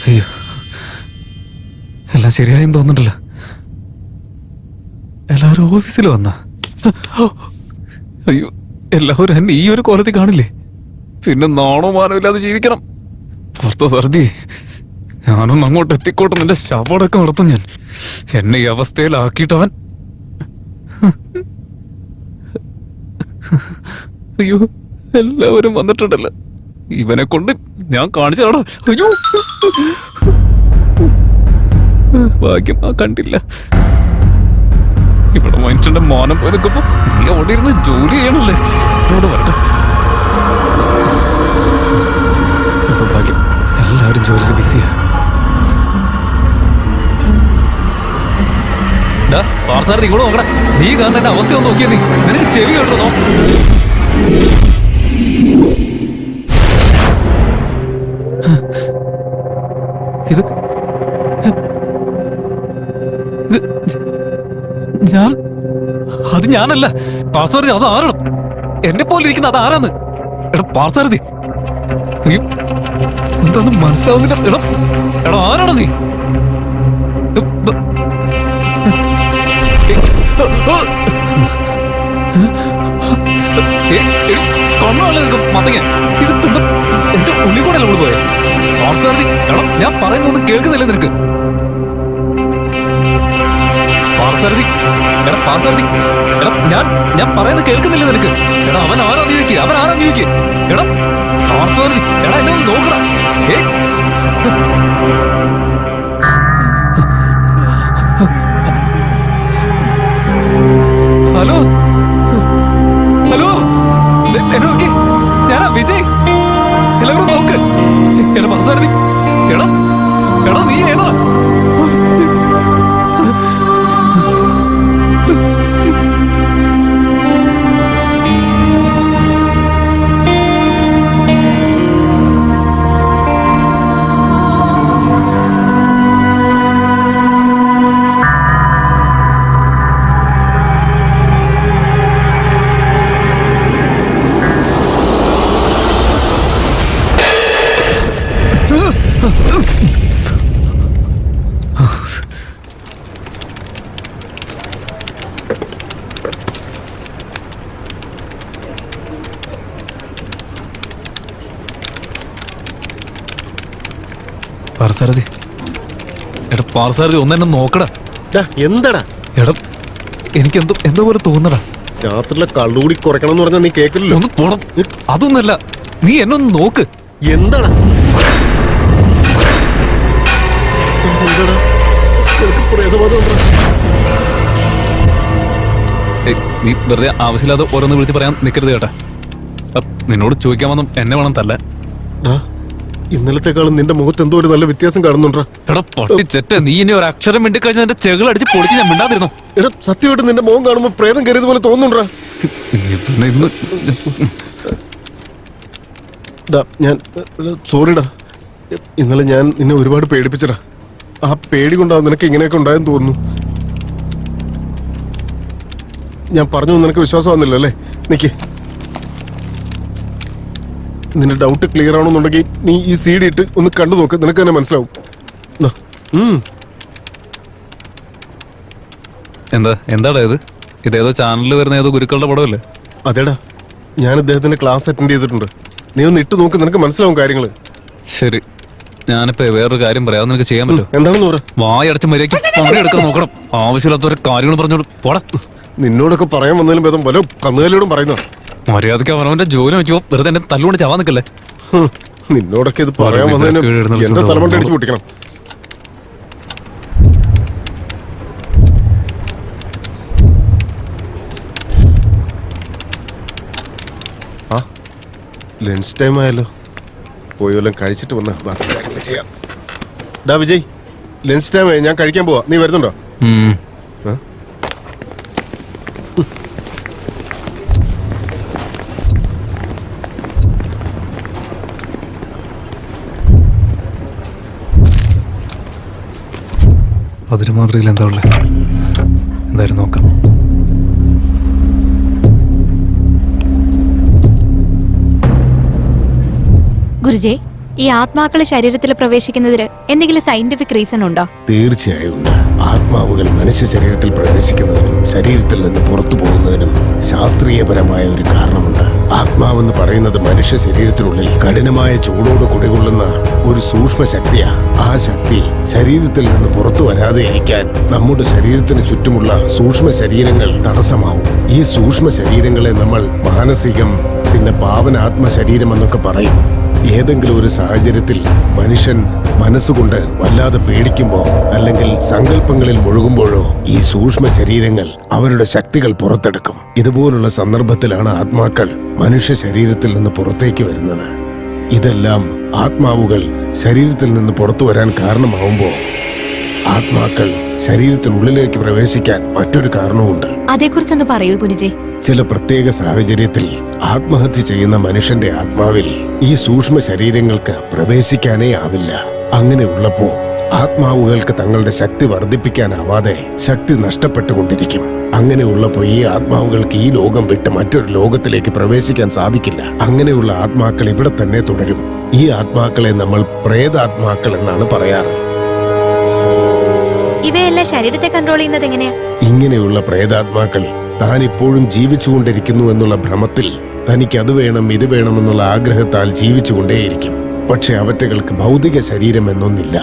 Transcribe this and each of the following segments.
അയ്യോ, എല്ലാം ശരിയായെന്ന് തോന്നുന്നില്ല. എല്ലാവരും ഓഫീസിൽ വന്ന. അയ്യോ, എല്ലാവരും എന്നെ ഈ ഒരു കോലത്തിൽ കാണില്ലേ? പിന്നെ നാണോ മാനോ ഇല്ലാതെ ജീവിക്കണം. പുറത്ത് സർദി, ഞാനൊന്ന് അങ്ങോട്ട് എത്തിക്കോട്ടെ. നിന്റെ ശവടക്കം നടത്തും ഞാൻ. എന്നെ ഈ അവസ്ഥയിലാക്കിയിട്ടവൻ. അയ്യോ, എല്ലാവരും വന്നിട്ടുണ്ടല്ലോ. ഇവനെ കൊണ്ട് ഞാൻ കാണിച്ചാടാ. അയ്യോ, ഭാഗ്യം ആ കണ്ടില്ല. ഇവിടെ മനുഷ്യന്റെ മാനം പോയി നിൽക്കുമ്പോ നീ അവിടെ ഇരുന്ന് ജോലി ചെയ്യണല്ലേ? ഇവിടെ വരട്ടെ. ഇപ്പൊ ഭാഗ്യം എല്ലാവരും ജോലിയിൽ ബിസിയാ. പാർസാർ ഇങ്ങോട്ട് നോക്കണം. നീ കാരണം എന്റെ അവസ്ഥ ഒന്ന് നോക്കിയാ. നീ നിനക്ക് ചെവി കേട്ടോ? ഇത് ഞാൻ അത് ഞാനല്ല പാർസാരഥി. അത് ആരാണ്? എന്നെ പോലെ ഇരിക്കുന്ന അത് ആരാന്ന്? എടാ പാർസാരഥി, എന്താന്ന് മനസ്സിലാവുന്നില്ല. എടാ എടാ ആരാണ് നീ? കണ്ണാളെ മത്തങ്ങ. ഇതിപ്പോ എന്താ എന്റെ ഉള്ളി കൂടെ അല്ല പോയെ? പാർസാരഥി, എടാ ഞാൻ പറയുന്നൊന്നും കേൾക്കുന്നില്ല നിനക്ക്? പാർസാരഥി, എടാ പാർസാരഥി, എടാ ഞാൻ പറയുന്നത് കേൾക്കുന്നില്ല നിനക്ക്? എടാ അവൻ ആരാ ചോദിക്കുക? അവൻ ആരാ ചോദിക്കുക? എടാ പാർസാരഥി, എടാ എന്നെ ഒന്ന് നോക്കടാ. ഹലോ ഹലോ, എന്നെ നോക്കി. ഞാനാ വിജയ്. എല്ലാവരും നോക്ക്. എടാ പാർസാരഥി, എടാ എടാ നീ ഏതാ? പാർസാരഥി, എടാ പാർസാരഥി ഒന്നെന്നെ നോക്കടാ. എന്താടാ? എടാ എനിക്ക് എന്തോ പോലെ തോന്നടാ. രാത്രിയിലെ കള്ളുകൂടി കുറയ്ക്കണം എന്ന് പറഞ്ഞാൽ നീ കേൾക്കില്ലല്ലോ. ഒന്ന് പോണം. അതൊന്നല്ല, നീ എന്നെ ഒന്ന് നോക്ക്. എന്താടാ? നീ വെറുതെ ആവശ്യമില്ലാതെ ഓരോന്ന് വിളിച്ച് പറയാൻ നിൽക്കരുത് കേട്ടാ. നിന്നോട് ചോദിക്കാൻ വന്നും എന്നെ വേണം തല്ല. ഇന്നലത്തെക്കാളും നിന്റെ മുഖത്ത് എന്തോ ഒരു നല്ല വ്യത്യാസം കാണുന്നുണ്ടാ. എടാ പൊട്ടിച്ചെറ്റ, നീ ഇനി ഒരു അക്ഷരം മിണ്ടി കഴിഞ്ഞ എന്റെ ചെകളടിച്ച് പൊളിച്ച് ഞാൻ മിണ്ടാതിരുന്നു. എടാ സത്യമായിട്ട് നിന്റെ മുഖം കാണുമ്പോ പ്രേതം കയറിയത് പോലെ തോന്നുന്നുണ്ടാ. ഞാൻ സോറിടാ. ഇന്നലെ ഞാൻ നിന്നെ ഒരുപാട് പേടിപ്പിച്ചടാ. ആ പേടി കൊണ്ടാവും നിനക്ക് ഇങ്ങനെയൊക്കെ ഉണ്ടായെന്ന് തോന്നുന്നു. ഞാൻ പറഞ്ഞു നിനക്ക് വിശ്വാസം വന്നില്ല അല്ലേ? നിക്ക്, നിന്റെ ഡൗട്ട് ക്ലിയർ ആണെന്നുണ്ടെങ്കിൽ നീ ഈ CD ഇട്ട് ഒന്ന് കണ്ടു നോക്ക്. നിനക്ക് തന്നെ മനസ്സിലാവും. എന്താടാ ഇത്? ഇതേതോ ചാനലിൽ വരുന്ന ഏതോ ഗുരുക്കളുടെ പടമല്ലേ? അതേടാ, ഞാൻ ഇദ്ദേഹത്തിന്റെ ക്ലാസ് അറ്റൻഡ് ചെയ്തിട്ടുണ്ട്. നീ ഒന്ന് ഇട്ട് നോക്ക്, നിനക്ക് മനസ്സിലാവും കാര്യങ്ങള്. ശരി, ഞാനിപ്പോ വേറൊരു കാര്യം പറയാം. നിനക്ക് ചെയ്യാൻ പറ്റും? എന്താണെന്ന് പറ. വായടച്ച് മര്യാദയ്ക്ക് പണിയെടുക്കാൻ നോക്കണം. ആവശ്യമില്ലാത്തൊരു കാര്യങ്ങൾ പറഞ്ഞോട് പോടാ. നിന്നോടൊക്കെ പറയാൻ വന്നാലും ഭേദം പല കന്നുകാലിയോടും പറയുന്ന. മര്യാദയ്ക്ക് അവനവന്റെ ജോലി വെച്ചോ. വെറുതെ എന്നെ തല്ലുകൊണ്ട് ചാവാൻ നിൽക്കല്ലേ. നിന്നോടൊക്കെ ഇത് പറയാൻ വന്നതിന് എന്റെ തലമണ്ട അടിച്ചു പൊട്ടിക്കണം. ആ ലഞ്ച് ടൈം ആയല്ലോ. പോയി വല്ലതും കഴിച്ചിട്ട് വന്ന ബാക്കി കാര്യങ്ങൾ ചെയ്യാം. ഡാ വിജയ്, ലഞ്ച് ടൈം ആയി, ഞാൻ കഴിക്കാൻ പോവാ. നീ വരുന്നുണ്ടോ? ഭദ്രമാതൃകയിൽ എന്താ ഉള്ളത്? എന്തായാലും നോക്കാം. ഗുരുജി, ഈ ആത്മാക്കള് ശരീരത്തിൽ പ്രവേശിക്കുന്നതിന് എന്തെങ്കിലും സയന്റിഫിക് റീസൺ ഉണ്ടോ? തീർച്ചയായും ഉണ്ട്. ആത്മാവുകൾ മനുഷ്യ ശരീരത്തിൽ പ്രവേശിക്കുന്നതിനും ശരീരത്തിൽ നിന്ന് പുറത്തു പോകുന്നതിനും ശാസ്ത്രീയപരമായ ഒരു കാരണമുണ്ട്. ആത്മാവെന്ന് പറയുന്നത് മനുഷ്യ ശരീരത്തിനുള്ളിൽ കഠിനമായ ചൂടോട് കുടികൊള്ളുന്ന ഒരു സൂക്ഷ്മ ശക്തിയാ. ആ ശക്തി ശരീരത്തിൽ നിന്ന് പുറത്തു വരാതെ ഇരിക്കാൻ നമ്മുടെ ശരീരത്തിന് ചുറ്റുമുള്ള സൂക്ഷ്മ ശരീരങ്ങൾ തടസ്സമാവും. ഈ സൂക്ഷ്മ ശരീരങ്ങളെ നമ്മൾ മാനസികം, പിന്നെ പാവനാത്മ ശരീരം എന്നൊക്കെ പറയും. ഏതെങ്കിലും ഒരു സാഹചര്യത്തിൽ മനുഷ്യൻ മനസ്സുകൊണ്ട് വല്ലാതെ പേടിക്കുമ്പോ അല്ലെങ്കിൽ സങ്കല്പങ്ങളിൽ മുഴുകുമ്പോഴോ ഈ സൂക്ഷ്മ ശരീരങ്ങൾ അവരുടെ ശക്തികൾ പുറത്തെടുക്കും. ഇതുപോലുള്ള സന്ദർഭത്തിലാണ് ആത്മാക്കൾ മനുഷ്യ ശരീരത്തിൽ നിന്ന് പുറത്തേക്ക് വരുന്നത്. ഇതെല്ലാം ആത്മാവുകൾ ശരീരത്തിൽ നിന്ന് പുറത്തു വരാൻ കാരണമാവുമ്പോ ആത്മാക്കൾ ശരീരത്തിനുള്ളിലേക്ക് പ്രവേശിക്കാൻ മറ്റൊരു കാരണവുമുണ്ട്. അതേക്കുറിച്ചൊന്ന് പറയൂ ഗുരുജി. ചില പ്രത്യേക സാഹചര്യത്തിൽ ആത്മഹത്യ ചെയ്യുന്ന മനുഷ്യന്റെ ആത്മാവിൽ ഈ സൂക്ഷ്മ ശരീരങ്ങൾക്ക് പ്രവേശിക്കാനേ ആവില്ല. അങ്ങനെയുള്ളപ്പോ ആത്മാവുകൾക്ക് തങ്ങളുടെ ശക്തി വർദ്ധിപ്പിക്കാനാവാതെ ശക്തി നഷ്ടപ്പെട്ടുകൊണ്ടിരിക്കും. അങ്ങനെയുള്ളപ്പോ ഈ ആത്മാവുകൾക്ക് ഈ ലോകം വിട്ട് മറ്റൊരു ലോകത്തിലേക്ക് പ്രവേശിക്കാൻ സാധിക്കില്ല. അങ്ങനെയുള്ള ആത്മാക്കൾ ഇവിടെ തന്നെ തുടരും. ഈ ആത്മാക്കളെ നമ്മൾ പ്രേതാത്മാക്കൾ എന്നാണ് പറയാറ്. ഇവയെല്ലാം ശരീരത്തെ കൺട്രോൾ ചെയ്യുന്നത് എങ്ങനെയാ? ഇങ്ങനെയുള്ള പ്രേതാത്മാക്കൾ താൻ ഇപ്പോഴും ജീവിച്ചുകൊണ്ടിരിക്കുന്നു എന്നുള്ള ഭ്രമത്തിൽ തനിക്ക് അത് വേണം ഇത് വേണമെന്നുള്ള ആഗ്രഹത്താൽ ജീവിച്ചുകൊണ്ടേയിരിക്കും. പക്ഷെ അവറ്റകൾക്ക് ഭൗതിക ശരീരം എന്നൊന്നില്ല.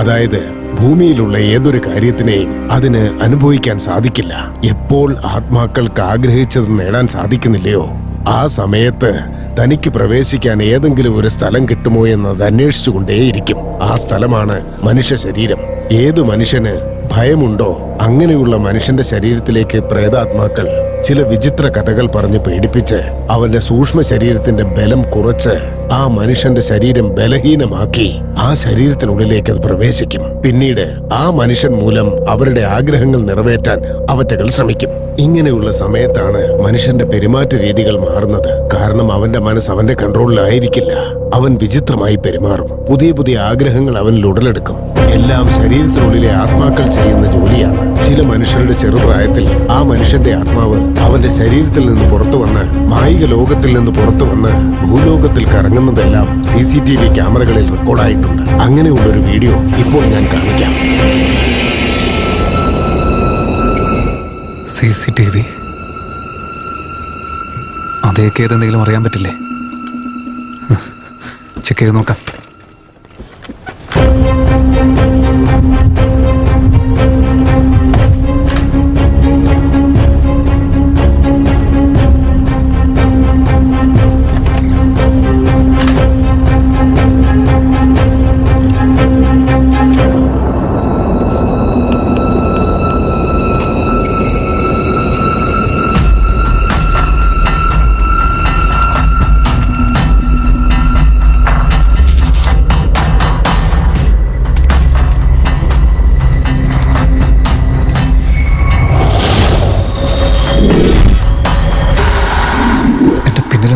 അതായത് ഭൂമിയിലുള്ള ഏതൊരു കാര്യത്തിനെയും അതിന് അനുഭവിക്കാൻ സാധിക്കില്ല. എപ്പോൾ ആത്മാക്കൾക്ക് ആഗ്രഹിച്ചത് നേടാൻ സാധിക്കുന്നില്ലയോ ആ സമയത്ത് തനിക്ക് പ്രവേശിക്കാൻ ഏതെങ്കിലും ഒരു സ്ഥലം കിട്ടുമോ എന്നത് അന്വേഷിച്ചുകൊണ്ടേയിരിക്കും. ആ സ്ഥലമാണ് മനുഷ്യ ശരീരം. ഏതു മനുഷ്യന് ഭയമുണ്ടോ അങ്ങനെയുള്ള മനുഷ്യന്റെ ശരീരത്തിലേക്ക് പ്രേതാത്മാക്കൾ ചില വിചിത്ര കഥകൾ പറഞ്ഞ് പേടിപ്പിച്ച് അവന്റെ സൂക്ഷ്മ ശരീരത്തിന്റെ ബലം കുറച്ച് ആ മനുഷ്യന്റെ ശരീരം ബലഹീനമാക്കി ആ ശരീരത്തിനുള്ളിലേക്ക് അത് പ്രവേശിക്കും. പിന്നീട് ആ മനുഷ്യൻ മൂലം അവരുടെ ആഗ്രഹങ്ങൾ നിറവേറ്റാൻ അവറ്റകൾ ശ്രമിക്കും. ഇങ്ങനെയുള്ള സമയത്താണ് മനുഷ്യന്റെ പെരുമാറ്റ രീതികൾ മാറുന്നത്. കാരണം അവന്റെ മനസ്സ് അവന്റെ കൺട്രോളിലായിരിക്കില്ല. അവൻ വിചിത്രമായി പെരുമാറും. പുതിയ പുതിയ ആഗ്രഹങ്ങൾ അവനിൽ ഉടലെടുക്കും. എല്ലാം ശരീരത്തിനുള്ളിലെ ആത്മാക്കൾ ചെയ്യുന്ന ജോലിയാണ്. ചില മനുഷ്യരുടെ ചെറുപ്രായത്തിൽ ആ മനുഷ്യന്റെ ആത്മാവ് അവന്റെ ശരീരത്തിൽ നിന്ന് പുറത്തു വന്ന് മായിക ലോകത്തിൽ നിന്ന് പുറത്തു വന്ന് ഭൂലോകത്തിൽ കറങ്ങുന്നതെല്ലാം CCTV ക്യാമറകളിൽ റെക്കോർഡായിട്ടുണ്ട്. അങ്ങനെയുള്ളൊരു വീഡിയോ ഇപ്പോൾ ഞാൻ കാണിക്കാം. CCTV അതേക്ക് ഏതെന്തെങ്കിലും അറിയാൻ പറ്റില്ലേ? ചെക്ക് ചെയ്ത് നോക്കാം.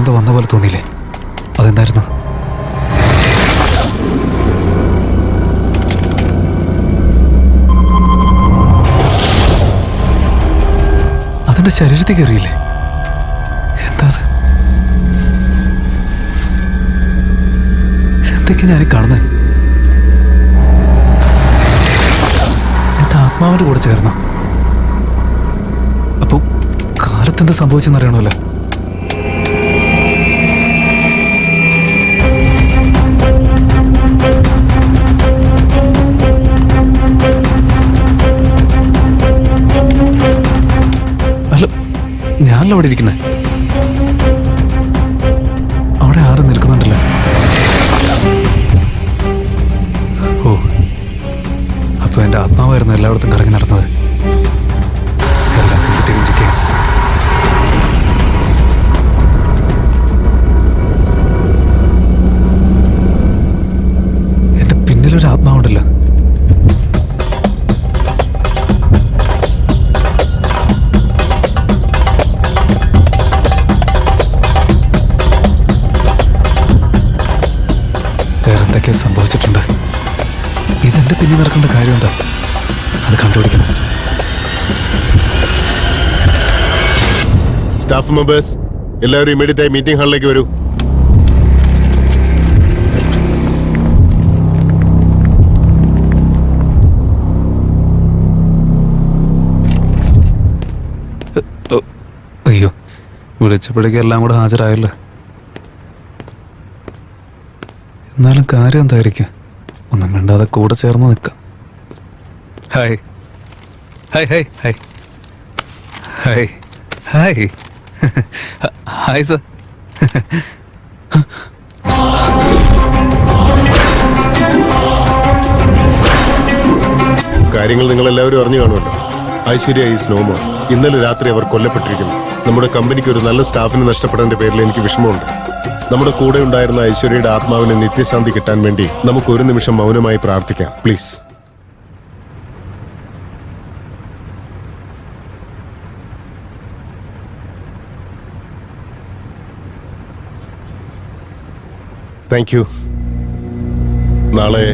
എന്തോ വന്ന പോലെ തോന്നിയില്ലേ? അതെന്തായിരുന്നു? അതെന്റെ ശരീരത്തിൽ കയറിയില്ലേ? എന്താ അത്? എന്തൊക്കെ ഞാൻ കാണുന്നേ? എന്റെ ആത്മാവിന്റെ കൂടെ ചേർന്നോ? അപ്പോ കാലത്തെന്താ സംഭവിച്ചെന്നറിയണമല്ലോ. ഞാനല്ല അവിടെ ഇരിക്കുന്നത്. അവിടെ ആരും നിൽക്കുന്നുണ്ടല്ലോ. ഓ, അപ്പൊ എന്റെ ആത്മാവായിരുന്നു എല്ലായിടത്തും കറങ്ങി നടന്നത്. എല്ലാ CCTV ചെക്ക് ചെയ്യാം. എന്റെ പിന്നിലൊരു ആത്മാവുണ്ടല്ലോ. എന്തൊക്കെ സംഭവിച്ചിട്ടുണ്ട്. ഇതെന്റെ പിന്നിൽ നടക്കേണ്ട കാര്യം എന്താ? അത് കണ്ടുപിടിക്കണം. സ്റ്റാഫ് മെമ്പേഴ്സ് എല്ലാവരും ഇമ്മീഡിയറ്റ് ആയി മീറ്റിംഗ് ഹാളിലേക്ക് വരൂ. അയ്യോ, വിളിച്ചപ്പോഴേക്കും എല്ലാം കൂടെ ഹാജരായല്ലോ. എന്നാലും കാര്യം എന്തായിരിക്കും? ഒന്നും മിണ്ടാതെ കൂടെ ചേർന്ന് നിൽക്കാം. Hi hi hi hi hi hi hi sir. കാര്യങ്ങൾ നിങ്ങൾ എല്ലാവരും അറിഞ്ഞു കാണുമല്ലോ. Aishwarya is no more. ഇന്നലെ രാത്രി അവർ കൊല്ലപ്പെട്ടിരിക്കുന്നു. നമ്മുടെ കമ്പനിക്ക് ഒരു നല്ല സ്റ്റാഫിനെ നഷ്ടപ്പെട്ടതിന്റെ പേരിൽ എനിക്ക് വിഷമമുണ്ട്. നമ്മുടെ കൂടെ ഉണ്ടായിരുന്ന ഐശ്വര്യയുടെ ആത്മാവിന് നിത്യശാന്തി കിട്ടാൻ വേണ്ടി നമുക്ക് ഒരു നിമിഷം മൗനമായി പ്രാർത്ഥിക്കാം, പ്ലീസ്. Thank you. നാളെ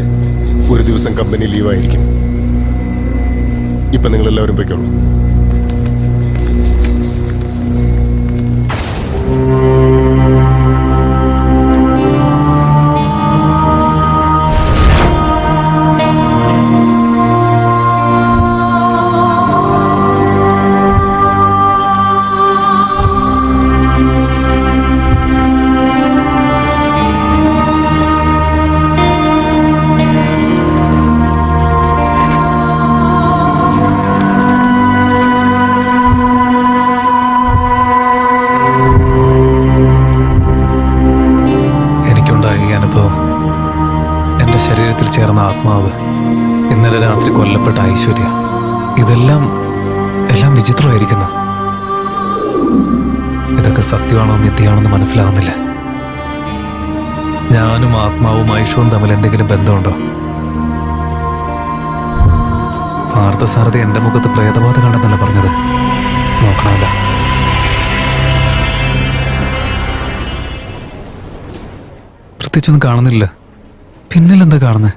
ഒരു ദിവസം കമ്പനി ലീവായിരിക്കും. ഇപ്പൊ നിങ്ങൾ എല്ലാവരും പോയിക്കോളൂ. എന്റെ ശരീരത്തിൽ ചേർന്ന ആത്മാവ്, ഇന്നലെ രാത്രി കൊല്ലപ്പെട്ട ഐശ്വര്യ, ഇതെല്ലാം വിചിത്രമായിരിക്കുന്നു. ഇതൊക്കെ സത്യമാണോ മിഥ്യയാണെന്ന് മനസ്സിലാവുന്നില്ല. ഞാനും ആത്മാവും ഐഷവും തമ്മിൽ എന്തെങ്കിലും ബന്ധമുണ്ടോ? പാർത്ഥസാരഥി എന്റെ മുഖത്ത് പ്രേതബാധ കണ്ടെന്നല്ല പറഞ്ഞത്. നോക്കണമല്ല. പ്രത്യേകിച്ചൊന്നും കാണുന്നില്ല. പിന്നിലെന്താ കാണുന്നത്?